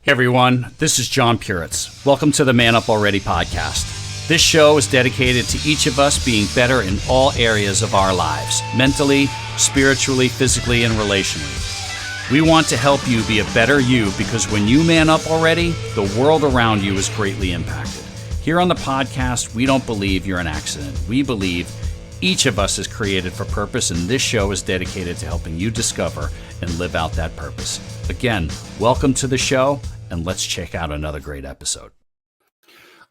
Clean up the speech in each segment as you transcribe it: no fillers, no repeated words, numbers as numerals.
Hey everyone, this is John Puritz. Welcome to the Man Up Already podcast. This show is dedicated to each of us being better in all areas of our lives, mentally, spiritually, physically, and relationally. We want to help you be a better you because when you man up already, the world around you is greatly impacted. Here on the podcast, we don't believe you're an accident. We believe each of us is created for purpose, and this show is dedicated to helping you discover and live out that purpose. Again, welcome to the show, and let's check out another great episode.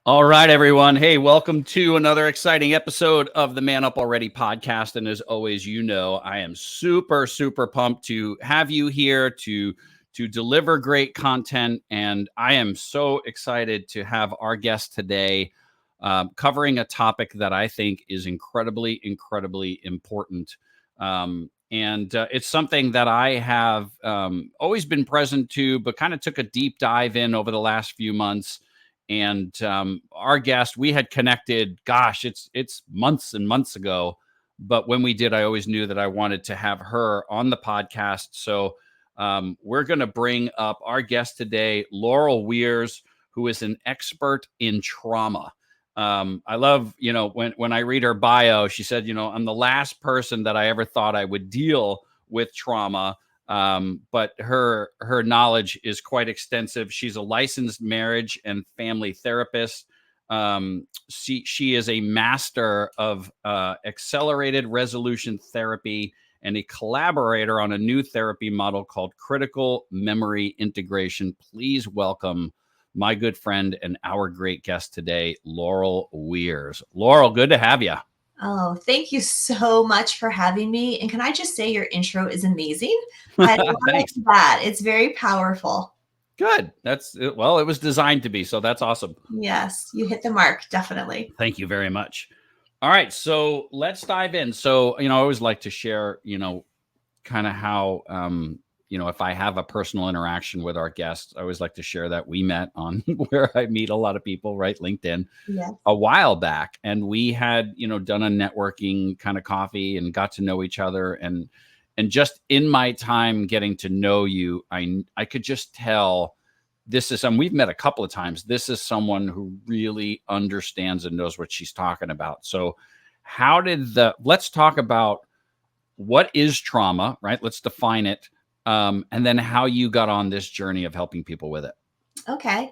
All right, everyone. Hey, welcome to another exciting episode of the Man Up Already podcast. And as always, you know, I am super, super pumped to have you here to deliver great content. And I am so excited to have our guest today covering a topic that I think is incredibly, incredibly important. And it's something that I have always been present to, but kind of took a deep dive in over the last few months. And our guest, we had connected, gosh, it's months and months ago. But when we did, I always knew that I wanted to have her on the podcast. So we're going to bring up our guest today, Laurel Wiers, who is an expert in trauma. I love, when I read her bio, she said, I'm the last person that I ever thought I would deal with trauma. But her knowledge is quite extensive. She's a licensed marriage and family therapist. She is a master of accelerated resolution therapy and a collaborator on a new therapy model called critical memory integration. Please welcome my good friend and our great guest today, Laurel Wiers. Laurel, good to have you. Oh, thank you so much for having me. And can I just say your intro is amazing? I love that. It's very powerful. Good. It was designed to be, so that's awesome. Yes, you hit the mark, definitely. Thank you very much. All right, so let's dive in. So, I always like to share, kind of how if I have a personal interaction with our guests, I always like to share that we met on where I meet a lot of people, right? LinkedIn, yes, a while back. And we had, done a networking kind of coffee and got to know each other. And just in my time getting to know you, I could just tell this is we've met a couple of times. This is someone who really understands and knows what she's talking about. So let's talk about what is trauma, right? Let's define it. And then how you got on this journey of helping people with it. Okay.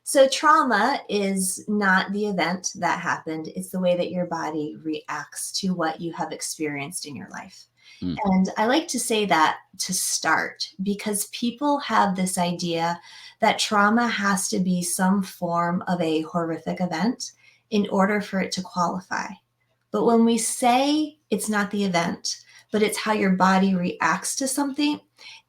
So trauma is not the event that happened. It's the way that your body reacts to what you have experienced in your life. And I like to say that to start because people have this idea that trauma has to be some form of a horrific event in order for it to qualify. But when we say it's not the event, but it's how your body reacts to something,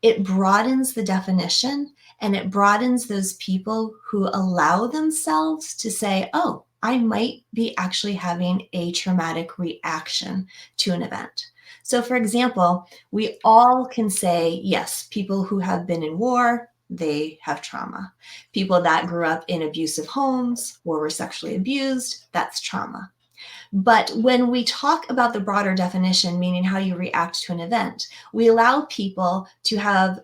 it broadens the definition and it broadens those people who allow themselves to say, oh, I might be actually having a traumatic reaction to an event. So for example, we all can say, yes, people who have been in war, they have trauma. People that grew up in abusive homes or were sexually abused, that's trauma. But when we talk about the broader definition, meaning how you react to an event, we allow people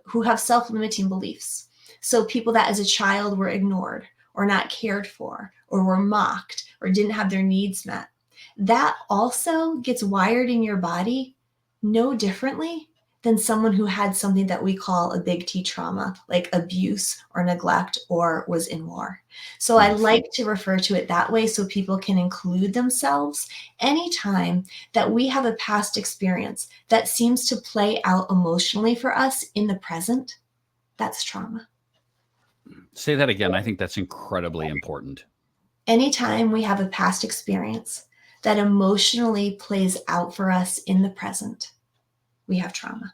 who have self-limiting beliefs. So people that as a child were ignored or not cared for or were mocked or didn't have their needs met, that also gets wired in your body no differently than someone who had something that we call a big T trauma, like abuse or neglect or was in war. So I like to refer to it that way so people can include themselves anytime that we have a past experience that seems to play out emotionally for us in the present. That's trauma. Say that again. I think that's incredibly important. Anytime we have a past experience that emotionally plays out for us in the present, we have trauma.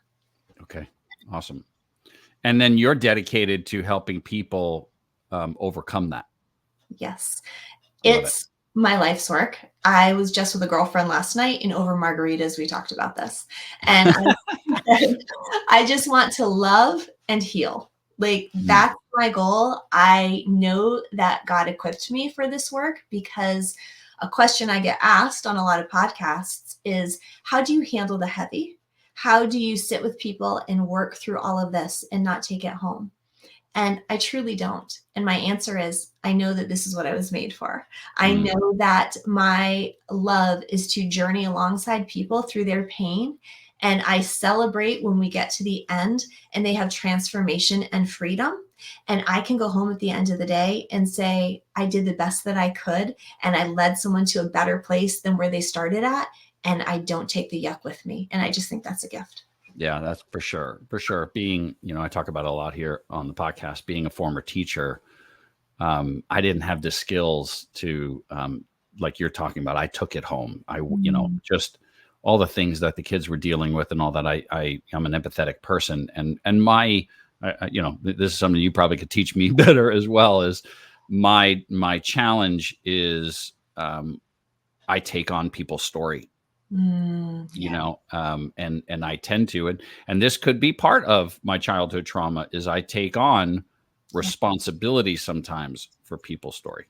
Okay, awesome. And then you're dedicated to helping people overcome that. Yes, it's my life's work. I was just with a girlfriend last night and over margaritas, we talked about this. And I just want to love and heal. Like that's my goal. I know that God equipped me for this work because a question I get asked on a lot of podcasts is, how do you handle the heavy? How do you sit with people and work through all of this and not take it home? And I truly don't. And my answer is, I know that this is what I was made for. I Mm. know that my love is to journey alongside people through their pain. And I celebrate when we get to the end and they have transformation and freedom. And I can go home at the end of the day and say, I did the best that I could. And I led someone to a better place than where they started at. And I don't take the yuck with me. And I just think that's a gift. Yeah, that's for sure. For sure. Being, I talk about it a lot here on the podcast, being a former teacher. I didn't have the skills to, like you're talking about. I took it home. Just all the things that the kids were dealing with and all that. I'm an empathetic person, and my, this is something you probably could teach me better as well. Is my challenge is I take on people's story. Yeah. And I tend to, and this could be part of my childhood trauma, is I take on responsibility sometimes for people's story.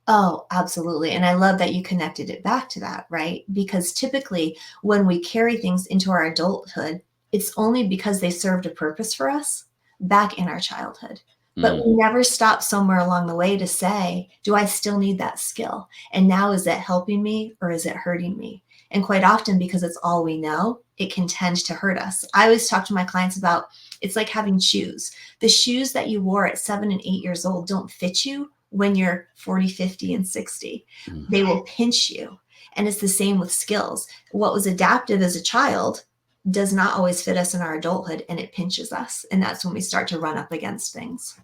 Oh, absolutely. And I love that you connected it back to that, right? Because typically when we carry things into our adulthood, it's only because they served a purpose for us back in our childhood. But we never stop somewhere along the way to say, do I still need that skill? And now, is it helping me or is it hurting me? And quite often, because it's all we know, it can tend to hurt us. I always talk to my clients about, it's like having shoes. The shoes that you wore at 7 and 8 years old don't fit you when you're 40, 50, and 60. They will pinch you. And it's the same with skills. What was adaptive as a child does not always fit us in our adulthood, and it pinches us. And that's when we start to run up against things.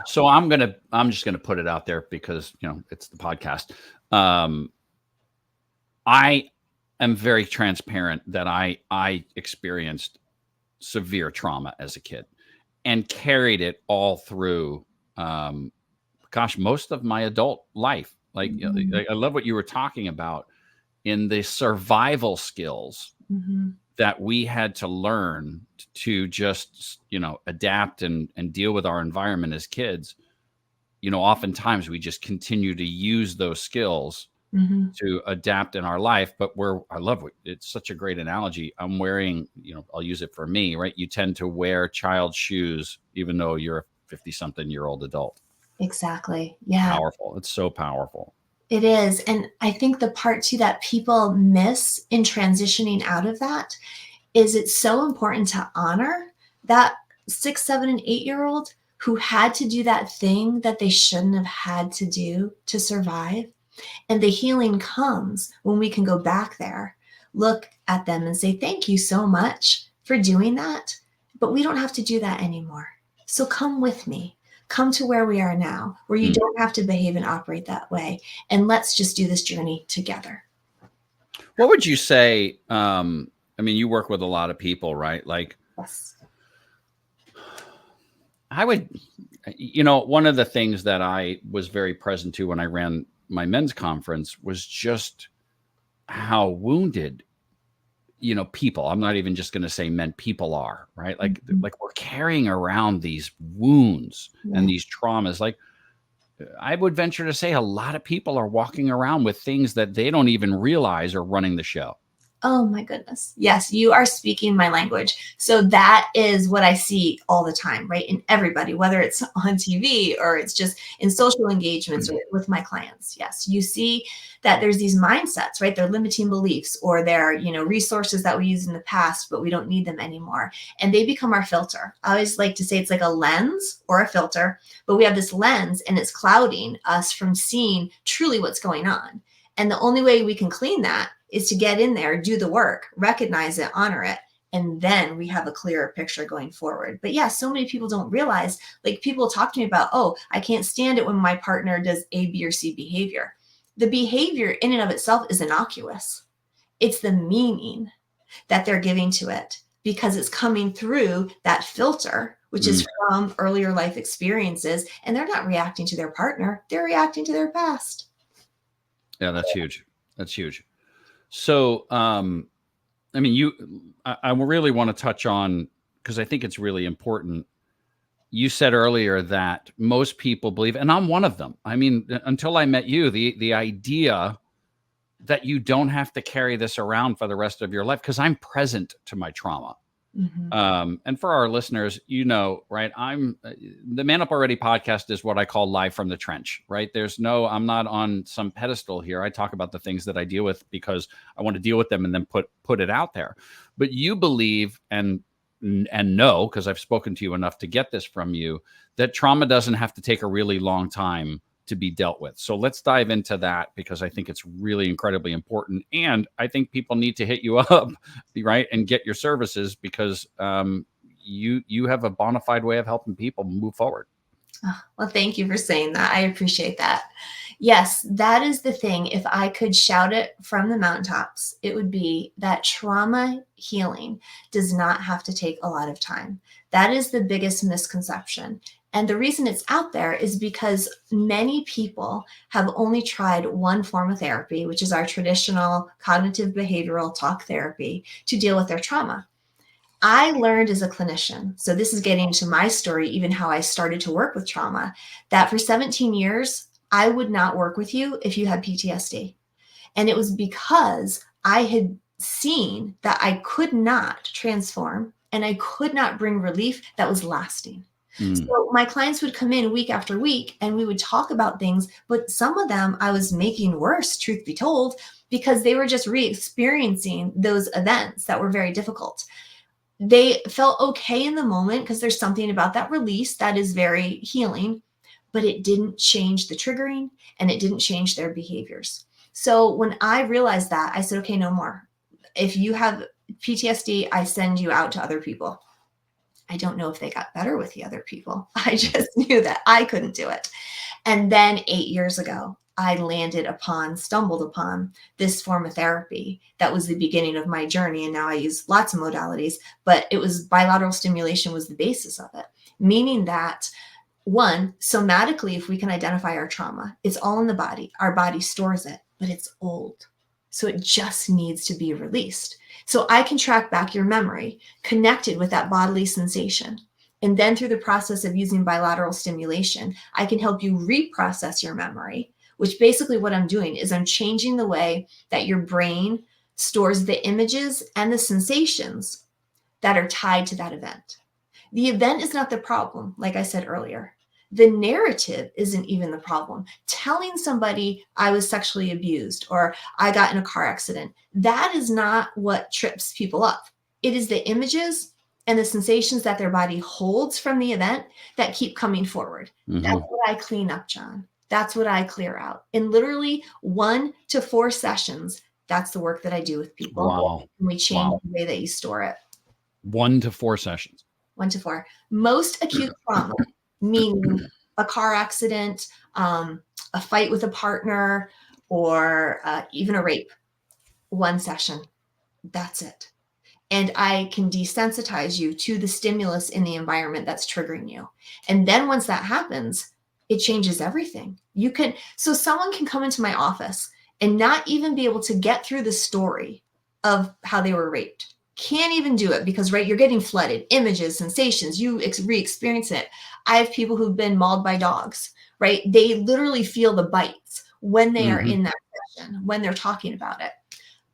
So I'm just gonna put it out there because it's the podcast. I am very transparent that I experienced severe trauma as a kid and carried it all through most of my adult life. Like, I love what you were talking about in the survival skills that we had to learn to just, adapt and deal with our environment as kids. Oftentimes we just continue to use those skills to adapt in our life. But I love it. It's such a great analogy. I'm wearing, I'll use it for me, right? You tend to wear child shoes, even though you're a 50-something-year-old adult. Exactly. Yeah. Powerful. It's so powerful. It is. And I think the part too that people miss in transitioning out of that is it's so important to honor that 6, 7, and 8-year-old who had to do that thing that they shouldn't have had to do to survive. And the healing comes when we can go back there, look at them and say, thank you so much for doing that. But we don't have to do that anymore. So come with me. Come to where we are now, where you don't have to behave and operate that way. And let's just do this journey together. What would you say? You work with a lot of people, right? Like, Yes. I would, one of the things that I was very present to when I ran my men's conference was just how wounded, people, I'm not even just going to say men, people are, right? Like, like we're carrying around these wounds and these traumas. Like, I would venture to say a lot of people are walking around with things that they don't even realize are running the show. Oh my goodness. Yes, you are speaking my language. So that is what I see all the time, right? In everybody, whether it's on TV or it's just in social engagements or with my clients. Yes, you see that there's these mindsets, right? They're limiting beliefs or they're, resources that we used in the past, but we don't need them anymore. And they become our filter. I always like to say it's like a lens or a filter, but we have this lens and it's clouding us from seeing truly what's going on. And the only way we can clean that is to get in there, do the work, recognize it, honor it, and then we have a clearer picture going forward. But yeah, so many people don't realize, like people talk to me about, oh, I can't stand it when my partner does A, B, or C behavior. The behavior in and of itself is innocuous. It's the meaning that they're giving to it because it's coming through that filter, which is from earlier life experiences, and they're not reacting to their partner, they're reacting to their past. Yeah, that's huge. That's huge. So, I really want to touch on, because I think it's really important. You said earlier that most people believe, and I'm one of them. I mean, until I met you, the idea that you don't have to carry this around for the rest of your life, because I'm present to my trauma. And for our listeners, right? The Man Up Already podcast is what I call live from the trench, right? I'm not on some pedestal here. I talk about the things that I deal with because I want to deal with them and then put it out there. But you believe and know, because I've spoken to you enough to get this from you, that trauma doesn't have to take a really long time to be dealt with. So let's dive into that, because I think it's really incredibly important. And I think people need to hit you up, right, and get your services, because you have a bona fide way of helping people move forward. Oh, well, thank you for saying that. I appreciate that. Yes, that is the thing. If I could shout it from the mountaintops, it would be that trauma healing does not have to take a lot of time. That is the biggest misconception. And the reason it's out there is because many people have only tried one form of therapy, which is our traditional cognitive behavioral talk therapy, to deal with their trauma. I learned as a clinician, so this is getting to my story, even how I started to work with trauma, that for 17 years, I would not work with you if you had PTSD. And it was because I had seen that I could not transform and I could not bring relief that was lasting. So my clients would come in week after week and we would talk about things, but some of them I was making worse, truth be told, because they were just re-experiencing those events that were very difficult. They felt okay in the moment because there's something about that release that is very healing, but it didn't change the triggering and it didn't change their behaviors. So when I realized that, I said, okay, no more. If you have PTSD, I send you out to other people. I don't know if they got better with the other people. I just knew that I couldn't do it. And then 8 years ago, I stumbled upon this form of therapy. That was the beginning of my journey. And now I use lots of modalities, but it was bilateral stimulation was the basis of it. Meaning that, one, somatically, if we can identify our trauma, it's all in the body. Our body stores it, but it's old. So it just needs to be released. So I can track back your memory connected with that bodily sensation. And then through the process of using bilateral stimulation, I can help you reprocess your memory, which basically what I'm doing is I'm changing the way that your brain stores the images and the sensations that are tied to that event. The event is not the problem, like I said earlier. The narrative isn't even the problem. Telling somebody I was sexually abused or I got in a car accident, that is not what trips people up. It is the images and the sensations that their body holds from the event that keep coming forward. That's what I clean up, John. That's what I clear out. In literally 1 to 4 sessions, that's the work that I do with people. Wow. And we change the way that you store it. 1 to 4 sessions. 1 to 4. Most acute trauma, meaning a car accident, a fight with a partner, or even a rape, 1 session. That's it. And I can desensitize you to the stimulus in the environment that's triggering you. And then once that happens, it changes everything. So someone can come into my office and not even be able to get through the story of how they were raped. Can't even do it because, right, you're getting flooded. Images, sensations, you re-experience it. I have people who've been mauled by dogs, right? They literally feel the bites when they are in that session, when they're talking about it.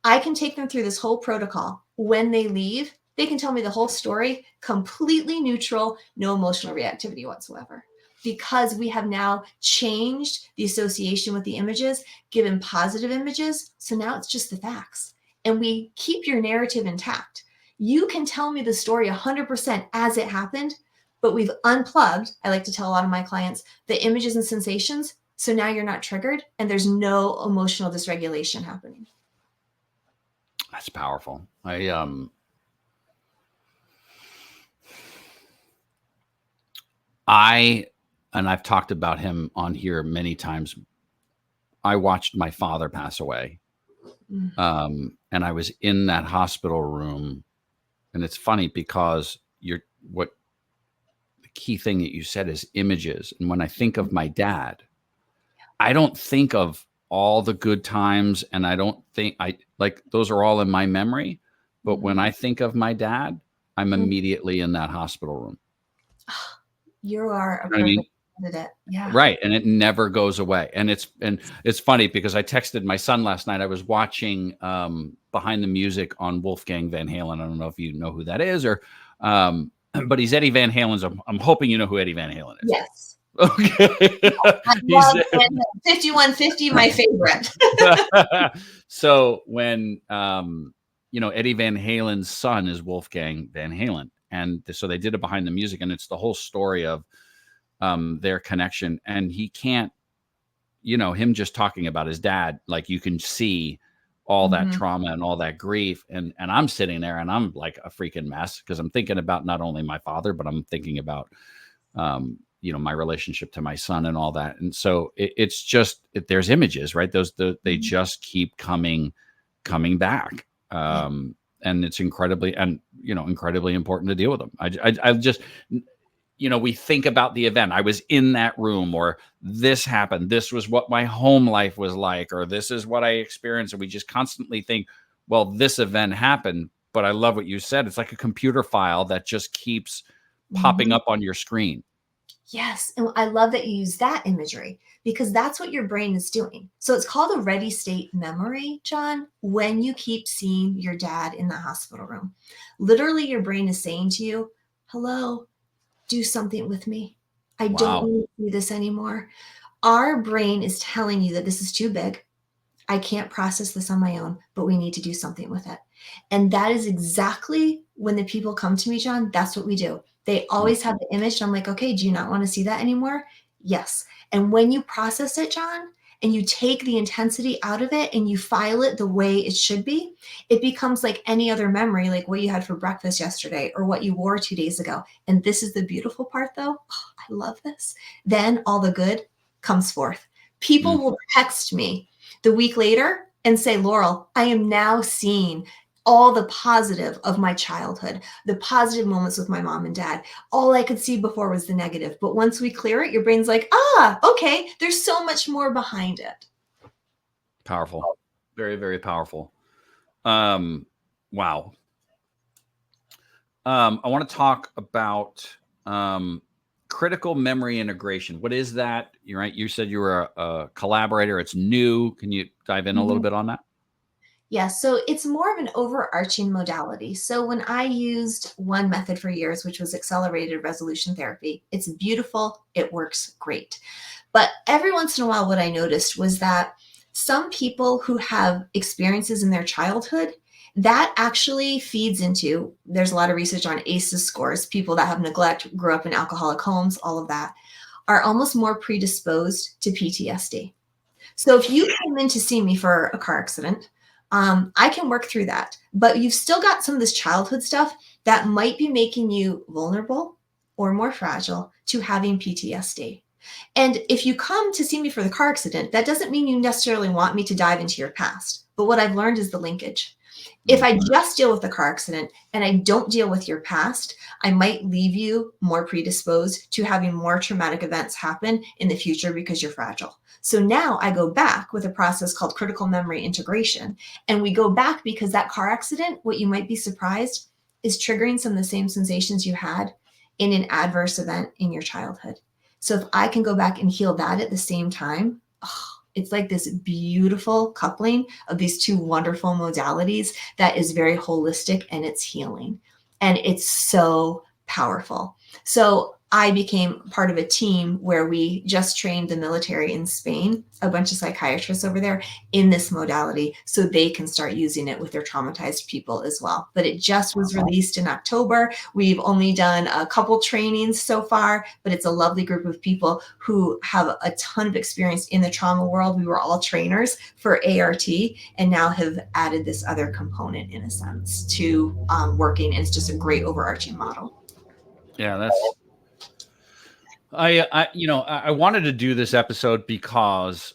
I can take them through this whole protocol. When they leave, they can tell me the whole story, completely neutral, no emotional reactivity whatsoever. Because we have now changed the association with the images, given positive images. So now it's just the facts. And we keep your narrative intact. You can tell me the story 100% as it happened, but we've unplugged, I like to tell a lot of my clients, the images and sensations. So now you're not triggered and there's no emotional dysregulation happening. That's powerful. And I've talked about him on here many times. I watched my father pass away. And I was in that hospital room, and it's funny because the key thing that you said is images. And when I think of my dad, I don't think of all the good times, and I don't think those are all in my memory. But when I think of my dad, I'm immediately in that hospital room. You are a You know what I mean? did it. Yeah. Right. And it never goes away. And it's funny because I texted my son last night. I was watching Behind the Music on Wolfgang Van Halen. I don't know if you know who that is but he's Eddie Van Halen's. I'm hoping you know who Eddie Van Halen is. Yes. Okay. I love 5150, my favorite. So when, Eddie Van Halen's son is Wolfgang Van Halen. And so they did it Behind the Music, and it's the whole story of their connection. And he can't, him just talking about his dad, like you can see all that trauma and all that grief. And I'm sitting there and I'm like a freaking mess because I'm thinking about not only my father, but I'm thinking about, my relationship to my son and all that. And so it's just, there's images, right? They just keep coming back. And it's incredibly important to deal with them. I just, we think about the event. I was in that room, or this happened. This was what my home life was like, or this is what I experienced. And we just constantly think, well, this event happened. But I love what you said. It's like a computer file that just keeps popping up on your screen. Yes. And I love that you use that imagery because that's what your brain is doing. So it's called a ready state memory, John, when you keep seeing your dad in the hospital room. Literally, your brain is saying to you, hello, do something with me. I don't need to do this anymore. Our brain is telling you that this is too big. I can't process this on my own, but we need to do something with it. And that is exactly when the people come to me, John, that's what we do. They always have the image. And I'm like, okay, do you not want to see that anymore? Yes. And when you process it, John, and you take the intensity out of it and you file it the way it should be, it becomes like any other memory, like what you had for breakfast yesterday or what you wore 2 days ago. And this is the beautiful part, though. Oh, I love this. Then all the good comes forth. People will text me the week later and say, Laurel, I am now seeing all the positive of my childhood, the positive moments with my mom and dad. All I could see before was the negative. But once we clear it, your brain's like, okay, there's so much more behind it. Powerful. Very, very powerful. Wow. I want to talk about critical memory integration. What is that? You're right. You said you were a collaborator. It's new. Can you dive in a little bit on that? Yeah, so it's more of an overarching modality. So when I used one method for years, which was accelerated resolution therapy, it's beautiful. It works great. But every once in a while, what I noticed was that some people who have experiences in their childhood, that actually feeds into, there's a lot of research on ACEs scores, people that have neglect, grew up in alcoholic homes, all of that, are almost more predisposed to PTSD. So if you come in to see me for a car accident, I can work through that, but you've still got some of this childhood stuff that might be making you vulnerable or more fragile to having PTSD. And if you come to see me for the car accident, that doesn't mean you necessarily want me to dive into your past. But what I've learned is the linkage. If I just deal with the car accident and I don't deal with your past, I might leave you more predisposed to having more traumatic events happen in the future because you're fragile. So now I go back with a process called critical memory integration. And we go back because that car accident, what you might be surprised, is triggering some of the same sensations you had in an adverse event in your childhood. So if I can go back and heal that at the same time, it's like this beautiful coupling of these two wonderful modalities that is very holistic and it's healing. And it's so powerful. So I became part of a team where we just trained the military in Spain, a bunch of psychiatrists over there in this modality so they can start using it with their traumatized people as well. But it just was released in October. We've only done a couple trainings so far, but it's a lovely group of people who have a ton of experience in the trauma world. We were all trainers for ART and now have added this other component in a sense to working. And it's just a great overarching model. Yeah, that's... I wanted to do this episode because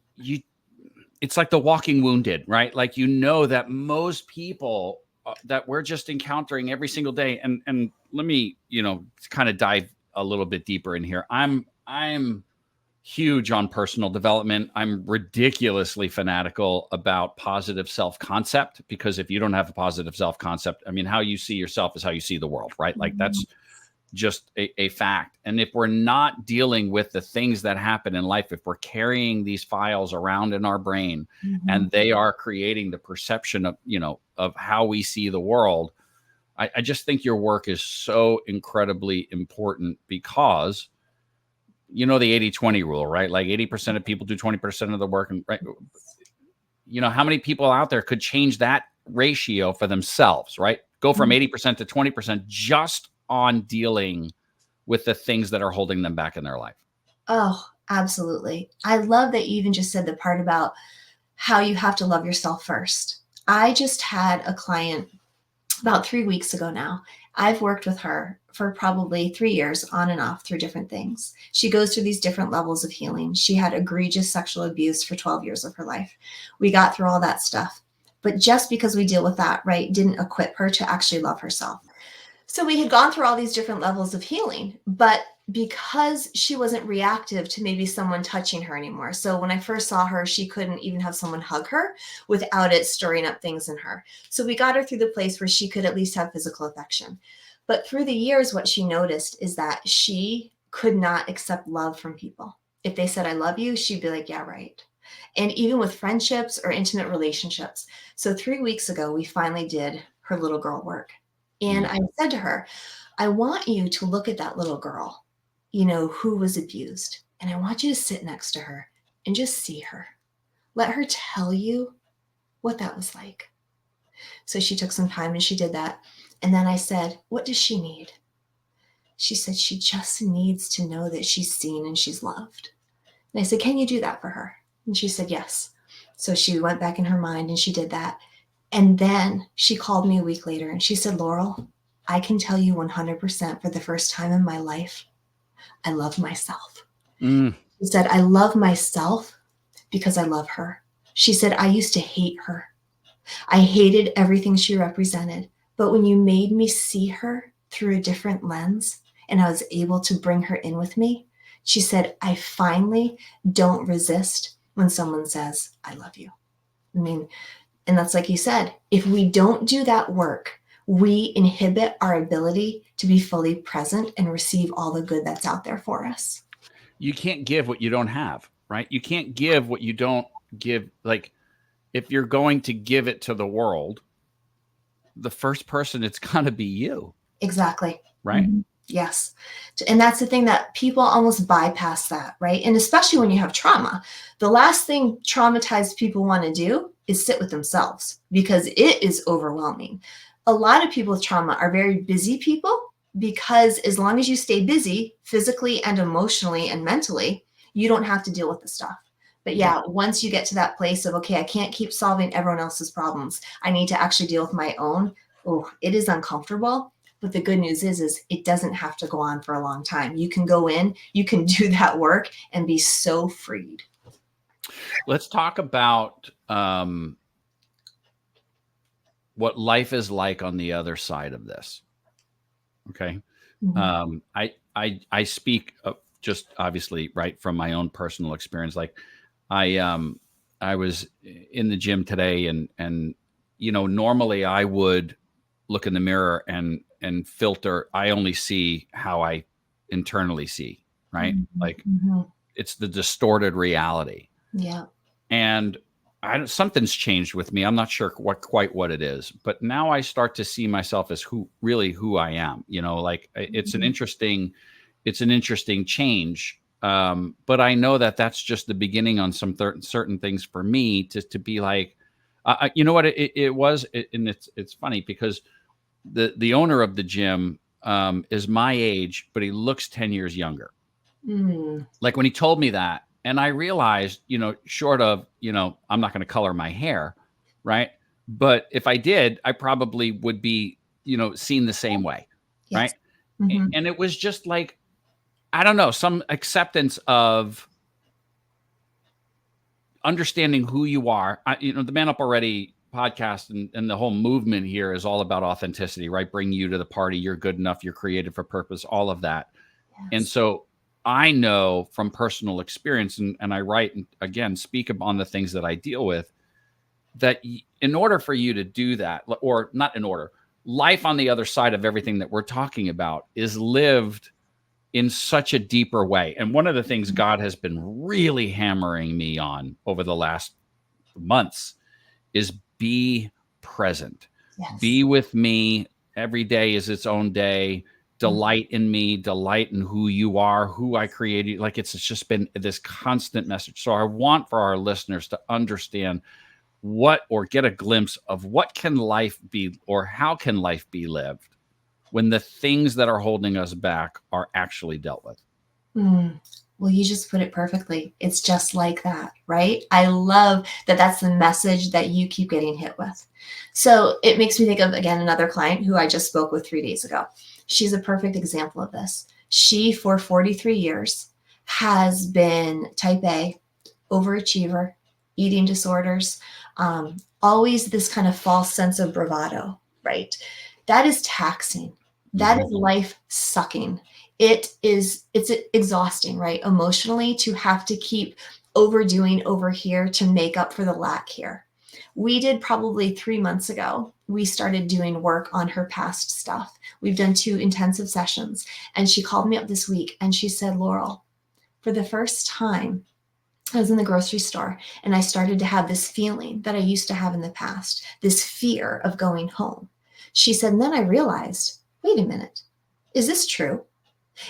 it's like the walking wounded, right? Like, that most people that we're just encountering every single day. And let me, kind of dive a little bit deeper in here. I'm huge on personal development. I'm ridiculously fanatical about positive self-concept, because if you don't have a positive self-concept, I mean, how you see yourself is how you see the world, right? Like just a fact. And if we're not dealing with the things that happen in life, if we're carrying these files around in our brain and they are creating the perception of, of how we see the world, I just think your work is so incredibly important because, the 80-20 rule, right? Like 80% of people do 20% of the work. And right, how many people out there could change that ratio for themselves, right? Go from 80% to 20% just on dealing with the things that are holding them back in their life. Oh, absolutely. I love that you even just said the part about how you have to love yourself first. I just had a client about 3 weeks ago now. I've worked with her for probably 3 years on and off through different things. She goes through these different levels of healing. She had egregious sexual abuse for 12 years of her life. We got through all that stuff. But just because we deal with that, right, didn't equip her to actually love herself. So we had gone through all these different levels of healing, but because she wasn't reactive to maybe someone touching her anymore. So when I first saw her, she couldn't even have someone hug her without it stirring up things in her. So we got her through the place where she could at least have physical affection. But through the years, what she noticed is that she could not accept love from people. If they said, I love you, she'd be like, yeah, right. And even with friendships or intimate relationships. So 3 weeks ago, we finally did her little girl work. And I said to her, I want you to look at that little girl, who was abused. And I want you to sit next to her and just see her. Let her tell you what that was like. So she took some time and she did that. And then I said, what does she need? She said, she just needs to know that she's seen and she's loved. And I said, can you do that for her? And she said, yes. So she went back in her mind and she did that. And then she called me a week later and she said, Laurel, I can tell you 100% for the first time in my life, I love myself. She said, I love myself because I love her. She said, I used to hate her. I hated everything she represented. But when you made me see her through a different lens and I was able to bring her in with me, she said, I finally don't resist when someone says, I love you. And that's like you said, if we don't do that work, we inhibit our ability to be fully present and receive all the good that's out there for us. You can't give what you don't have, right? You can't give what you don't give. Like, if you're going to give it to the world, the first person, it's going to be you. Exactly. Right? Mm-hmm. Yes. And that's the thing that people almost bypass that, right? And especially when you have trauma, the last thing traumatized people want to do is sit with themselves because it is overwhelming. A lot of people with trauma are very busy people because as long as you stay busy physically and emotionally and mentally, you don't have to deal with the stuff. But yeah, once you get to that place of, okay, I can't keep solving everyone else's problems. I need to actually deal with my own. Oh, it is uncomfortable. But the good news is it doesn't have to go on for a long time. You can go in, you can do that work and be so freed. Let's talk about what life is like on the other side of this. Okay. Mm-hmm. I speak just obviously right from my own personal experience. Like I was in the gym today and normally I would look in the mirror and filter. I only see how I internally see, right? Mm-hmm. Like it's the distorted reality. Yeah. And something's changed with me. I'm not sure quite what it is, but now I start to see myself as who I am. Like it's an interesting change. But I know that that's just the beginning on some certain things for me to be like, you know what it was, and it's funny because the owner of the gym is my age, but he looks 10 years younger. Like when he told me that, and I realized, short of, I'm not going to color my hair, right? But if I did, I probably would be, seen the same way, yes. Right? Mm-hmm. And it was just like, I don't know, some acceptance of understanding who you are. The Man Up Already podcast and the whole movement here is all about authenticity, right? Bring you to the party. You're good enough. You're created for purpose, all of that. Yes. And so I know from personal experience, and I write and again, speak on the things that I deal with, that in order for you to do that, or not in order, life on the other side of everything that we're talking about is lived in such a deeper way. And one of the things God has been really hammering me on over the last months is be present. Yes. Be with me. Every day is its own day. Delight in me, delight in who you are, who I created. Like it's just been this constant message. So I want for our listeners to understand what, or get a glimpse of what can life be, or how can life be lived when the things that are holding us back are actually dealt with. Well, you just put it perfectly. It's just like that, right? I love that that's the message that you keep getting hit with. So it makes me think of, again, another client who I just spoke with 3 days ago. She's a perfect example of this. She, for 43 years, has been type A, overachiever, eating disorders, always this kind of false sense of bravado, right? That is taxing. That is life sucking. It's exhausting, right? Emotionally, to have to keep overdoing over here to make up for the lack here. We did probably 3 months ago, we started doing work on her past stuff. We've done 2 intensive sessions. And she called me up this week and she said, Laurel, for the first time, I was in the grocery store and I started to have this feeling that I used to have in the past, this fear of going home. She said, and then I realized, wait a minute, is this true?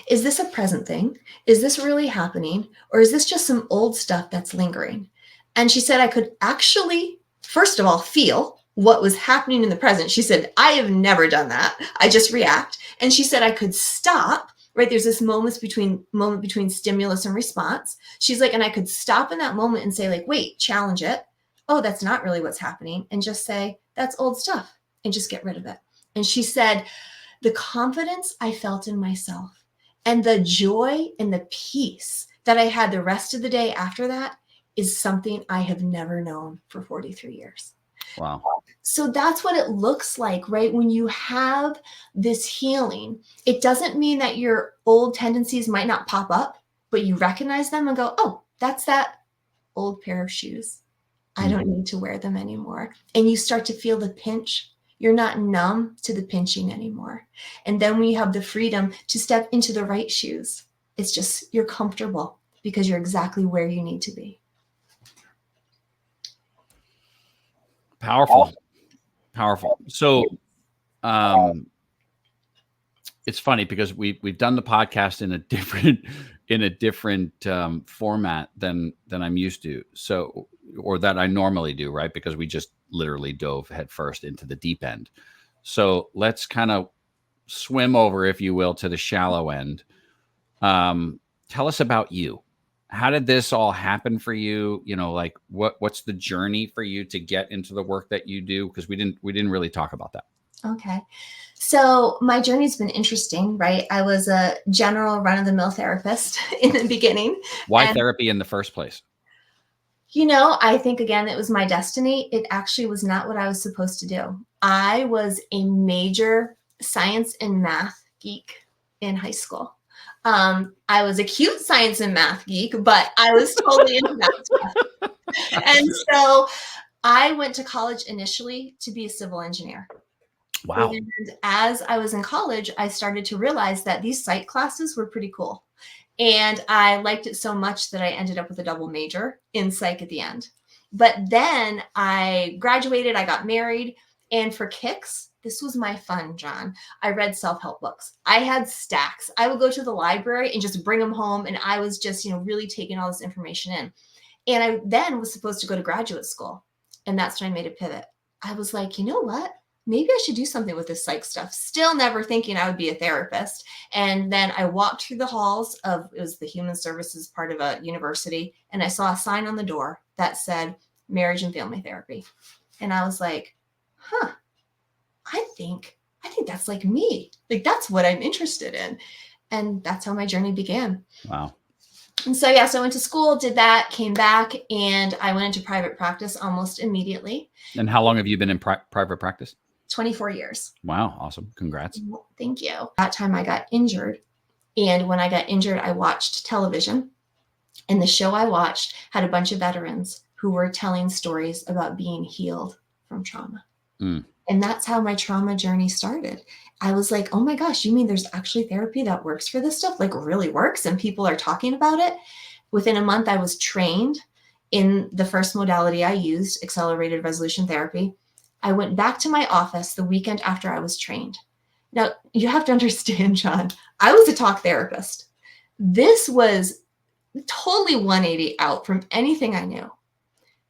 Is this a present thing? Is this really happening? Or is this just some old stuff that's lingering? And she said, I could actually, first of all, feel what was happening in the present. She said, I have never done that. I just react. And she said, I could stop, right? There's this moment between stimulus and response. She's like, and I could stop in that moment and say like, wait, challenge it. Oh, that's not really what's happening. And just say, that's old stuff, and just get rid of it. And she said, the confidence I felt in myself and the joy and the peace that I had the rest of the day after that is something I have never known for 43 years. Wow. So that's what it looks like, right? When you have this healing, it doesn't mean that your old tendencies might not pop up, but you recognize them and go, oh, that's that old pair of shoes. I don't need to wear them anymore. And you start to feel the pinch. You're not numb to the pinching anymore. And then when you have the freedom to step into the right shoes, it's just, you're comfortable because you're exactly where you need to be. Powerful. So, it's funny because we've done the podcast in a different format than I'm used to. So, or that I normally do, right? Because we just literally dove headfirst into the deep end. So let's kind of swim over, if you will, to the shallow end. Tell us about you. How did this all happen for you? You know, like what's the journey for you to get into the work that you do? Because we didn't really talk about that. Okay. So my journey's been interesting, right? I was a general run-of-the-mill therapist in the beginning. Why therapy in the first place? You know, I think, again, it was my destiny. It actually was not what I was supposed to do. I was a major science and math geek in high school. I was a cute science and math geek, but I was totally into that stuff. And so I went to college initially to be a civil engineer. Wow. And as I was in college, I started to realize that these psych classes were pretty cool. And I liked it so much that I ended up with a double major in psych at the end. But then I graduated, I got married, and for kicks, this was my fun, John. I read self-help books. I had stacks. I would go to the library and just bring them home. And I was just, really taking all this information in. And I then was supposed to go to graduate school. And that's when I made a pivot. I was like, you know what? Maybe I should do something with this psych stuff. Still never thinking I would be a therapist. And then I walked through the halls of, it was the human services part of a university. And I saw a sign on the door that said marriage and family therapy. And I was like, I think that's like me. Like, that's what I'm interested in. And that's how my journey began. Wow. And so, so I went to school, did that, came back, and I went into private practice almost immediately. And how long have you been in private practice? 24 years. Wow. Awesome. Congrats. Thank you. That time I got injured. And when I got injured, I watched television. And the show I watched had a bunch of veterans who were telling stories about being healed from trauma. And that's how my trauma journey started. I was like, oh my gosh, you mean there's actually therapy that works for this stuff? Like really works, and people are talking about it. Within a month, I was trained in the first modality I used, accelerated resolution therapy. I went back to my office the weekend after I was trained. Now, you have to understand, John, I was a talk therapist. This was totally 180 out from anything I knew.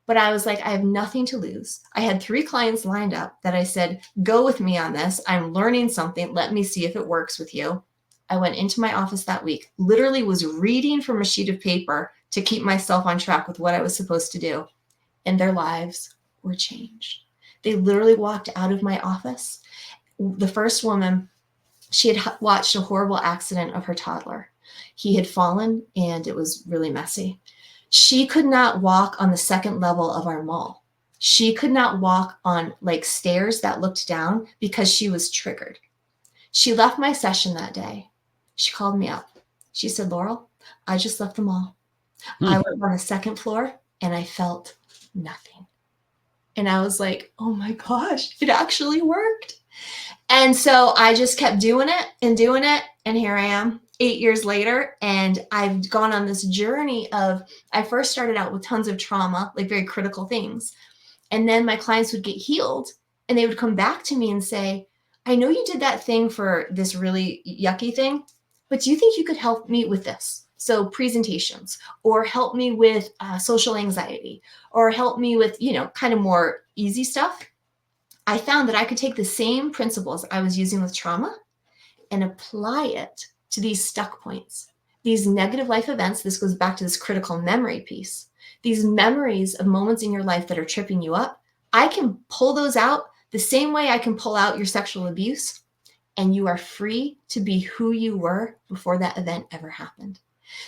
But I was like, I have nothing to lose. I had 3 clients lined up that I said, go with me on this. I'm learning something. Let me see if it works with you. I went into my office that week, literally was reading from a sheet of paper to keep myself on track with what I was supposed to do. And their lives were changed. They literally walked out of my office. The first woman, she had watched a horrible accident of her toddler. He had fallen and it was really messy. She could not walk on the second level of our mall. She could not walk on like stairs that looked down because she was triggered. She left my session that day. She called me up. She said, Laurel, I just left the mall. I went on the second floor and I felt nothing. And I was like, oh my gosh, it actually worked. And so I just kept doing it. And here I am 8 years later. And I've gone on this journey of, I first started out with tons of trauma, like very critical things. And then my clients would get healed and they would come back to me and say, I know you did that thing for this really yucky thing, but do you think you could help me with this? So presentations, or help me with social anxiety, or help me with, kind of more easy stuff. I found that I could take the same principles I was using with trauma and apply it to these stuck points, these negative life events. This goes back to this critical memory piece. These memories of moments in your life that are tripping you up, I can pull those out the same way I can pull out your sexual abuse, and you are free to be who you were before that event ever happened.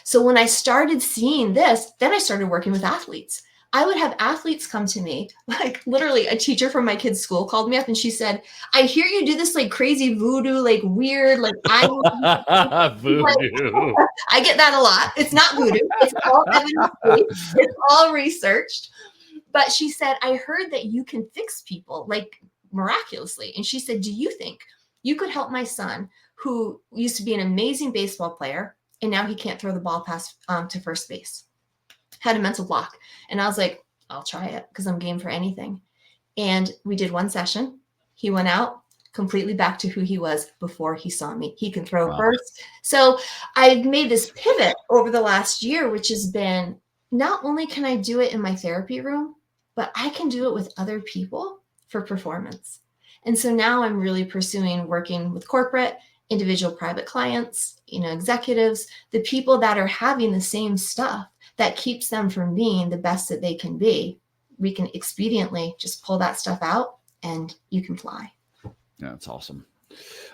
So when I started seeing this, then I started working with athletes. I would have athletes come to me, like literally a teacher from my kid's school called me up and she said, I hear you do this like crazy voodoo, like weird, like voodoo. I get that a lot. It's not voodoo. It's all evidence-based. It's all researched. But she said, I heard that you can fix people like miraculously. And she said, do you think you could help my son who used to be an amazing baseball player and now he can't throw the ball past to first base? Had a mental block. And I was like, I'll try it because I'm game for anything. And we did one session. He went out completely back to who he was before he saw me. He can throw first. So I've made this pivot over the last year, which has been, not only can I do it in my therapy room, but I can do it with other people for performance. And so now I'm really pursuing working with corporate, individual private clients, executives, the people that are having the same stuff that keeps them from being the best that they can be. We can expediently just pull that stuff out and you can fly. Yeah, that's awesome.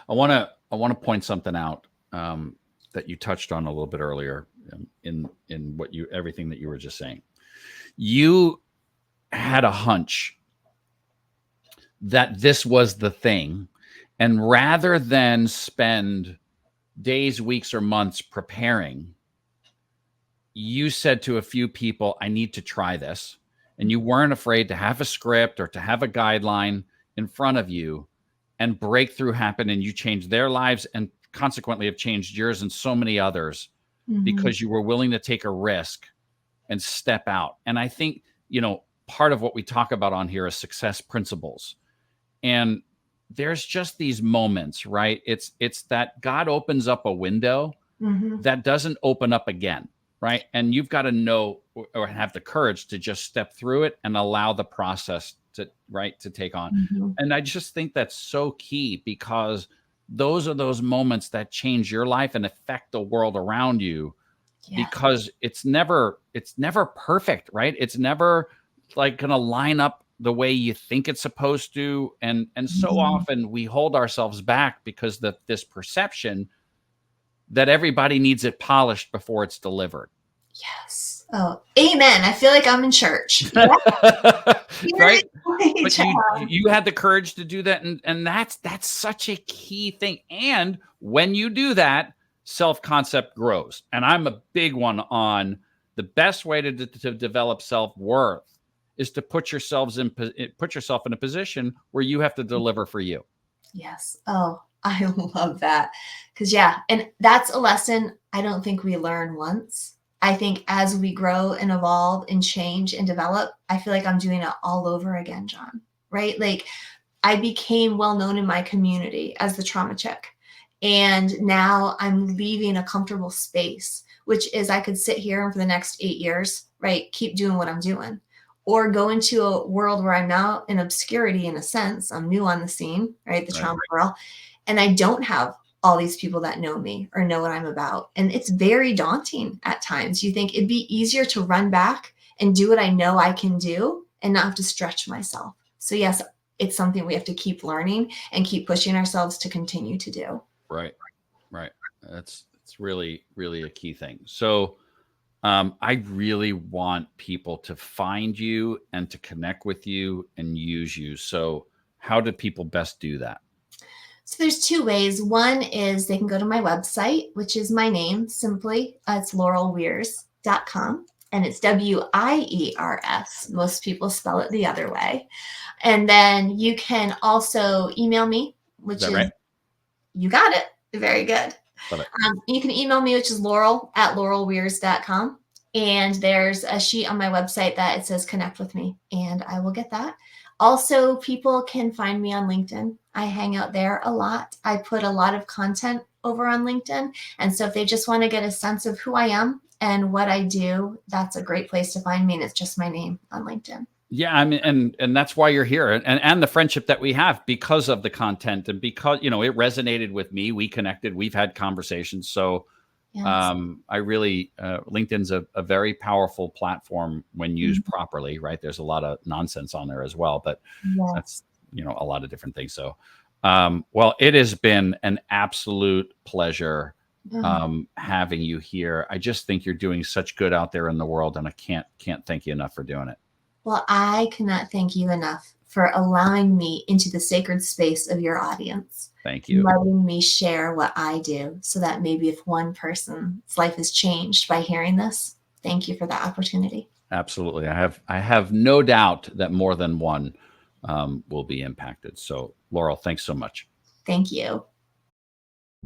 I want to point something out that you touched on a little bit earlier in everything that you were just saying. You had a hunch that this was the thing, and rather than spend days, weeks, or months preparing, you said to a few people, I need to try this. And you weren't afraid to have a script or to have a guideline in front of you, and breakthrough happened and you changed their lives and consequently have changed yours and so many others because you were willing to take a risk and step out. And I think, part of what we talk about on here is success principles. And there's just these moments, right? It's that God opens up a window that doesn't open up again. Right. And you've got to know or have the courage to just step through it and allow the process to take on. And I just think that's so key, because those are those moments that change your life and affect the world around you, because it's never perfect. Right. It's never like going to line up the way you think it's supposed to. And so often we hold ourselves back because this perception that everybody needs it polished before it's delivered. Yes. Oh, amen. I feel like I'm in church. Right? But you had the courage to do that. And that's such a key thing. And when you do that, self-concept grows. And I'm a big one on the best way to develop self-worth is to put yourself in a position where you have to deliver for you. Yes. Oh, I love that. Because yeah, and that's a lesson I don't think we learn once. I think as we grow and evolve and change and develop, I feel like I'm doing it all over again, John, right? Like I became well known in my community as the trauma chick. And now I'm leaving a comfortable space, which is I could sit here and for the next 8 years, right, keep doing what I'm doing, or go into a world where I'm now in obscurity in a sense. I'm new on the scene, right, the trauma girl, and I don't have all these people that know me or know what I'm about. And it's very daunting at times. You think it'd be easier to run back and do what I know I can do and not have to stretch myself. So yes, it's something we have to keep learning and keep pushing ourselves to continue to do. Right. It's really, really a key thing. So I really want people to find you and to connect with you and use you. So how do people best do that? So there's 2 ways. One is they can go to my website, which is my name simply. It's laurelwiers.com. And it's Wiers. Most people spell it the other way. And then you can also email me, which is right? You got it. Very good. Love it. You can email me, which is laurel@laurelwiers.com. And there's a sheet on my website that it says connect with me, and I will get that. Also, people can find me on LinkedIn. I hang out there a lot. I put a lot of content over on LinkedIn. And so if they just want to get a sense of who I am and what I do, that's a great place to find me. And it's just my name on LinkedIn. Yeah, I mean, and that's why you're here, and the friendship that we have because of the content, and because it resonated with me. We connected. We've had conversations. So, Yes. I really LinkedIn's a very powerful platform when used properly. Right? There's a lot of nonsense on there as well, but that's a lot of different things. So, well, it has been an absolute pleasure having you here. I just think you're doing such good out there in the world, and I can't thank you enough for doing it. Well, I cannot thank you enough for allowing me into the sacred space of your audience. Thank you. Letting me share what I do so that maybe if one person's life is changed by hearing this, thank you for that opportunity. Absolutely. I have no doubt that more than one will be impacted. So, Laurel, thanks so much. Thank you.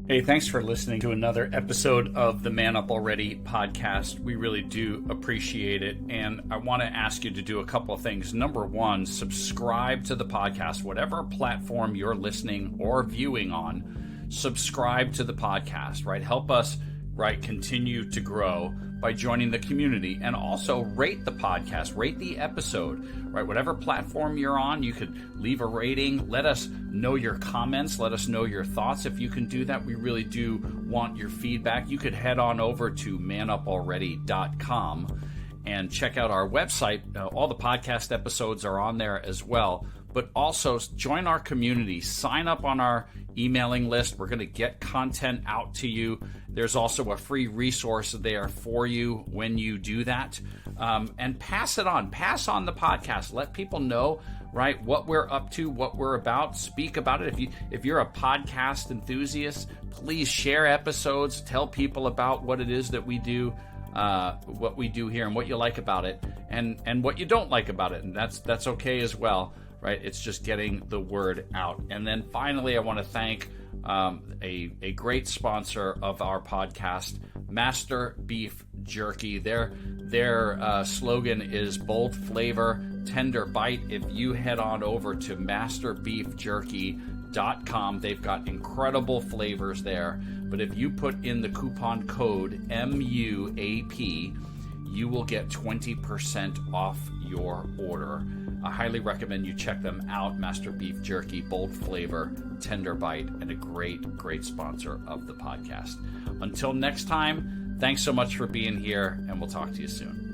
Hey, thanks for listening to another episode of the Man Up Already podcast. We really do appreciate it. And I want to ask you to do a couple of things. Number one, subscribe to the podcast, whatever platform you're listening or viewing on. Subscribe to the podcast, right? Help us, right, continue to grow by joining the community, and also rate the podcast, rate the episode, right? Whatever platform you're on, you could leave a rating. Let us know your comments. Let us know your thoughts. If you can do that, we really do want your feedback. You could head on over to manupalready.com and check out our website. All the podcast episodes are on there as well. But also join our community, sign up on our emailing list. We're going to get content out to you. There's also a free resource there for you when you do that. And pass it on. Pass on the podcast. Let people know, right, what we're up to, what we're about. Speak about it. If you're a podcast enthusiast, please share episodes. Tell people about what it is that we do. What we do here and what you like about it, and what you don't like about it. And that's okay as well. Right? It's just getting the word out. And then finally, I want to thank a great sponsor of our podcast, Master Beef Jerky. Their slogan is bold flavor, tender bite. If you head on over to masterbeefjerky.com, they've got incredible flavors there. But if you put in the coupon code MUAP, you will get 20% off your order. I highly recommend you check them out. Master Beef Jerky, bold flavor, tender bite, and a great sponsor of the podcast. Until next time, thanks so much for being here, and we'll talk to you soon.